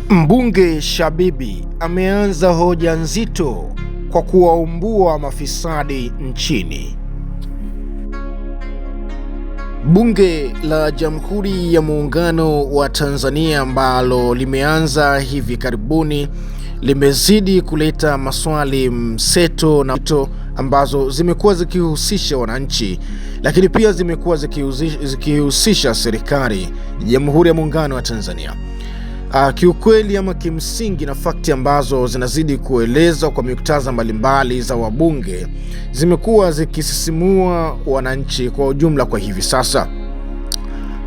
Mbunge Shabibi ameanza hoja nzito kwa kuwaumbua mafisadi nchini. Bunge la Jamhuri ya Muungano wa Tanzania ambalo limeanza hivi karibuni limezidi kuleta maswali mseto na ambazo zimekuwa zikihusisha wananchi, lakini pia zimekuwa zikihusisha serikali ya Jamhuri ya Muungano wa Tanzania. Kiukweli ama kimsingi, na fakti ambazo zinazidi kuelezwa kwa muktadha mbalimbali za wabunge zimekuwa zikisisimua wananchi kwa ujumla. Kwa hivi sasa,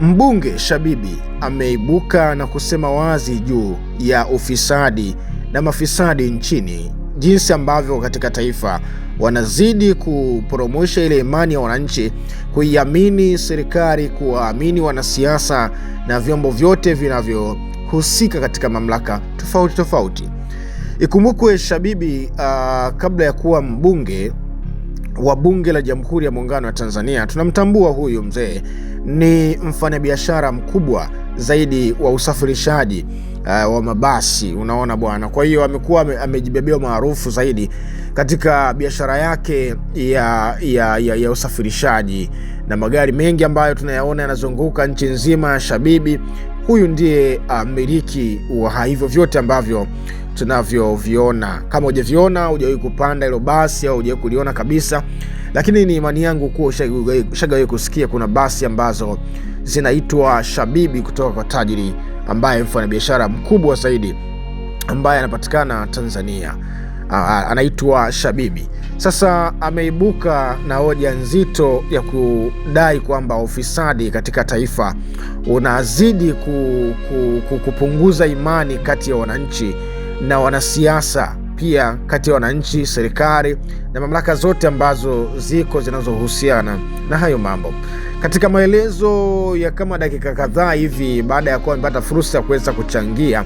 mbunge Shabibi ameibuka na kusema wazi juu ya ufisadi na mafisadi nchini, jinsi ambavyo katika taifa wanazidi kuporomosha ile imani ya wananchi kuiamini serikali, kuwaamini wanasiasa na vyombo vyote vinavyohusika katika mamlaka tofauti tofauti. Ikumbukwe Shabibi kabla ya kuwa mbunge wa Bunge la Jamhuri ya Muungano wa Tanzania, tunamtambua huyu mzee ni mfanyabiashara mkubwa zaidi wa usafirishaji wa mabasi, unaona bwana. Kwa hiyo amekuwa amejibebea maarufu zaidi katika biashara yake ya usafirishaji na magari mengi ambayo tunayaona yanazunguka nchi nzima. Shabibi huyu ndiye mmiliki wa hivyo vyote ambavyo tunavyoviona. Kama hujaviona, hujawahi kupanda hilo basi au hujawahi kuliona kabisa, lakini ni imani yangu kuwa ushagawahi kusikia kuna basi ambazo zinaitwa Shabibi kutoka kwa tajiri ambaye mfanyabiashara mkubwa zaidi ambaye anapatikana Tanzania, anaitwa Shabibi. Sasa ameibuka na hoja nzito ya kudai kwamba ufisadi katika taifa unazidi kupunguza imani kati ya wananchi na wanasiasa, pia kati ya wananchi, serikali na mamlaka zote ambazo ziko zinazohusiana na hayo mambo. Katika maelezo ya kama dakika kadhaa hivi baada ya kuwa amepata fursa ya kuweza kuchangia,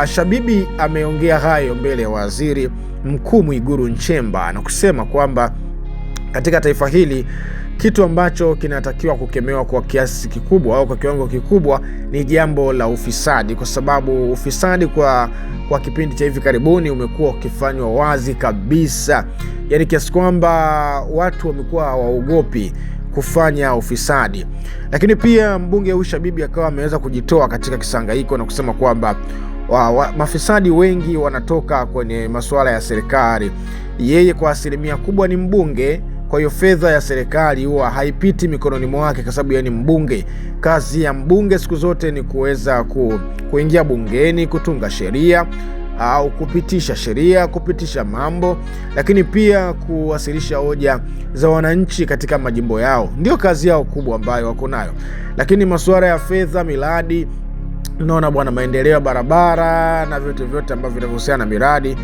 Shabibi ameongea hayo mbele ya Waziri Mkuu Mwigulu Nchemba na kusema kwamba katika taifa hili kitu ambacho kinatakiwa kukemewa kwa kiasi kikubwa au kwa kiwango kikubwa ni jambo la ufisadi, kwa sababu ufisadi kwa kipindi cha hivi karibuni umekuwa ukifanywa wazi kabisa, yani kiasi kwamba watu wamekuwa hawaogopi kufanya ufisadi. Lakini pia mbunge huyu Shabibi akawa ameweza kujitoa katika kisangaiko na kusema kwamba mafisadi wengi wanatoka kwenye masuala ya serikali. Yeye kwa asilimia kubwa ni mbunge, kwa hiyo fedha ya serikali huwa haipiti mikononi mwake kwa sababu yeye ni mbunge. Kazi ya mbunge siku zote ni kuweza kuingia bungeni, kutunga sheria au kupitisha sheria, kupitisha mambo, lakini pia kuwasilisha hoja za wananchi katika majimbo yao. Ndio kazi yao kubwa ambayo wako nayo. Lakini masuala ya fedha, miradi, unaona bwana, maendeleo ya barabara na vyote ambavyo vinahusiana na miradi,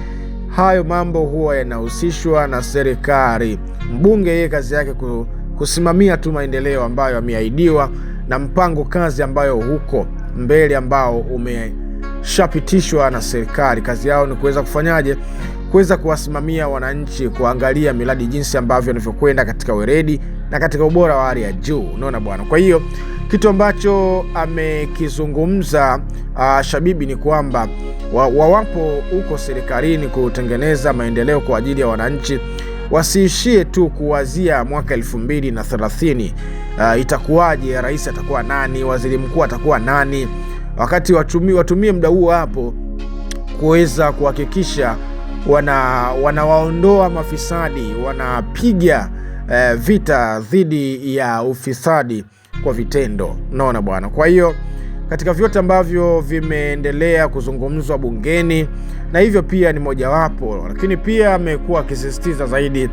hayo mambo huwa yanahusishwa na serikali. Mbunge yeye kazi yake kusimamia tu maendeleo ambayo ameahidiwa na mpango kazi ambayo huko mbele ambao umeshapitishwa na serikali. Kazi yao ni kuweza kufanyaje, kuweza kuwasimamia wananchi, kuangalia miradi jinsi ambavyo inavyokwenda katika weledi na katika ubora wa hali ya juu, unaona bwana. Kwa hiyo kitu ambacho amekizungumza Shabibi ni kwamba wawapo huko serikalini kutengeneza maendeleo kwa ajili ya wananchi, wasiishie tu kuwazia mwaka 2030 itakuwaje, rais atakuwa nani, waziri mkuu atakuwa nani, wakati watumie muda huo hapo kuweza kuhakikisha wanawaondoa mafisadi, wanapiga vita dhidi ya ufisadi kwa vitendo, unaona bwana. Kwa hiyo katika vyote ambavyo vimeendelea kuzungumzwa bungeni, na hivyo pia ni mojawapo, lakini pia amekuwa akisisitiza zaidi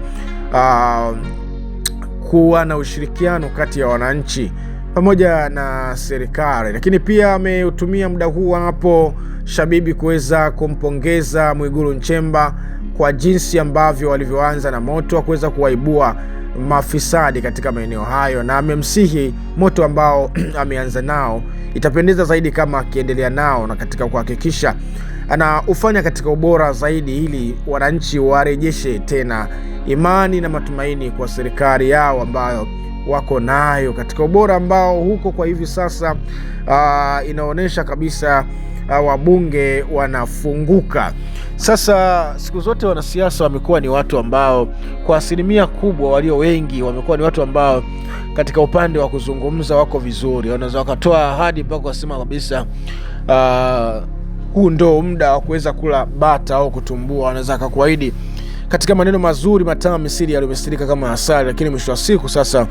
kuwa na ushirikiano kati ya wananchi pamoja na serikali. Lakini pia ameutumia muda huu hapo Shabibi kuweza kumpongeza Mwigulu Nchemba kwa jinsi ambavyo walivyoanza na moto wa kuweza kuwaibua mafisadi katika maeneo hayo, na amemsihi moto ambao ameanza nao itapendeza zaidi kama akiendelea nao na katika kuhakikisha anaufanya katika ubora zaidi, ili wananchi warejeshe tena imani na matumaini kwa serikali yao ambayo wako nayo katika ubora ambao huko kwa hivi sasa. Inaonyesha kabisa wabunge wanafunguka. Sasa siku zote wanasiasa wamekuwa ni watu ambao kwa asilimia kubwa, walio wengi wamekuwa ni watu ambao katika upande wa kuzungumza wako vizuri. Wanaweza wakatoa ahadi mpaka wasema kabisa huu ndo muda wa kuweza kula bata au kutumbua. Wanaweza kukuahidi katika maneno mazuri matamu misiri yaliyomesirika kama asali, lakini mwisho wa siku sasa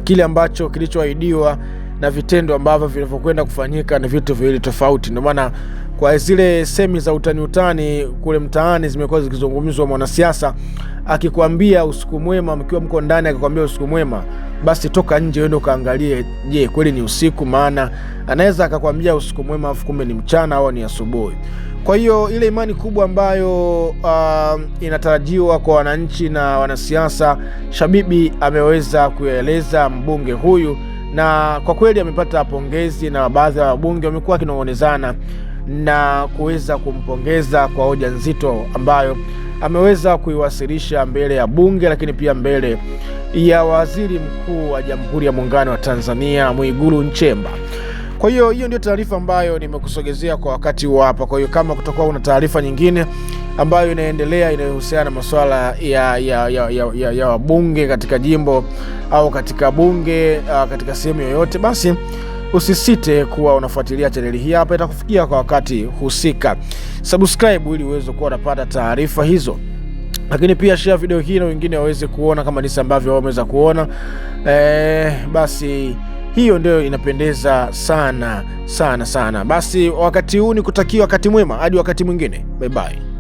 kile ambacho kilichoahidiwa na vitendo ambavyo vinavyokwenda kufanyika ni vitu viwili tofauti. Ndio maana kwa zile semi za utani kule mtaani zimekuwa zikizungumzwa, mwanasiasa akikwambia usiku mwema, mkiwa mko ndani akikwambia usiku mwema, basi toka nje uende ukaangalie, je, kweli ni usiku? Maana anaweza akakwambia usiku mwema afu kumbe ni mchana au ni asubuhi. Kwa hiyo ile imani kubwa ambayo inatarajiwa kwa wananchi na wanasiasa, Shabibi ameweza kueleza mbunge huyu, na kwa kweli amepata pongezi, na baadhi ya wabunge wamekuwa wakinong'onezana na kuweza kumpongeza kwa hoja nzito ambayo ameweza kuiwasilisha mbele ya bunge, lakini pia mbele ya waziri mkuu wa Jamhuri ya Muungano wa Tanzania Mwigulu Nchemba. Kwa hiyo ndio taarifa ambayo nimekusogezea kwa wakati huu hapa. Kwa hiyo kama kutakuwa una taarifa nyingine ambayo inaendelea inayohusiana na masuala ya wabunge katika jimbo au katika bunge katika sehemu yoyote, basi usisite kuwa unafuatilia chaneli hii hapa, itakufikia kwa wakati husika. Subscribe ili uweze kuwa unapata taarifa hizo, lakini pia share video hii na wengine waweze kuona kama jinsi ambavyo wameweza kuona. Basi hiyo ndio inapendeza sana sana sana. Basi wakati huu ni kutakia wakati mwema hadi wakati mwingine. Bye bye.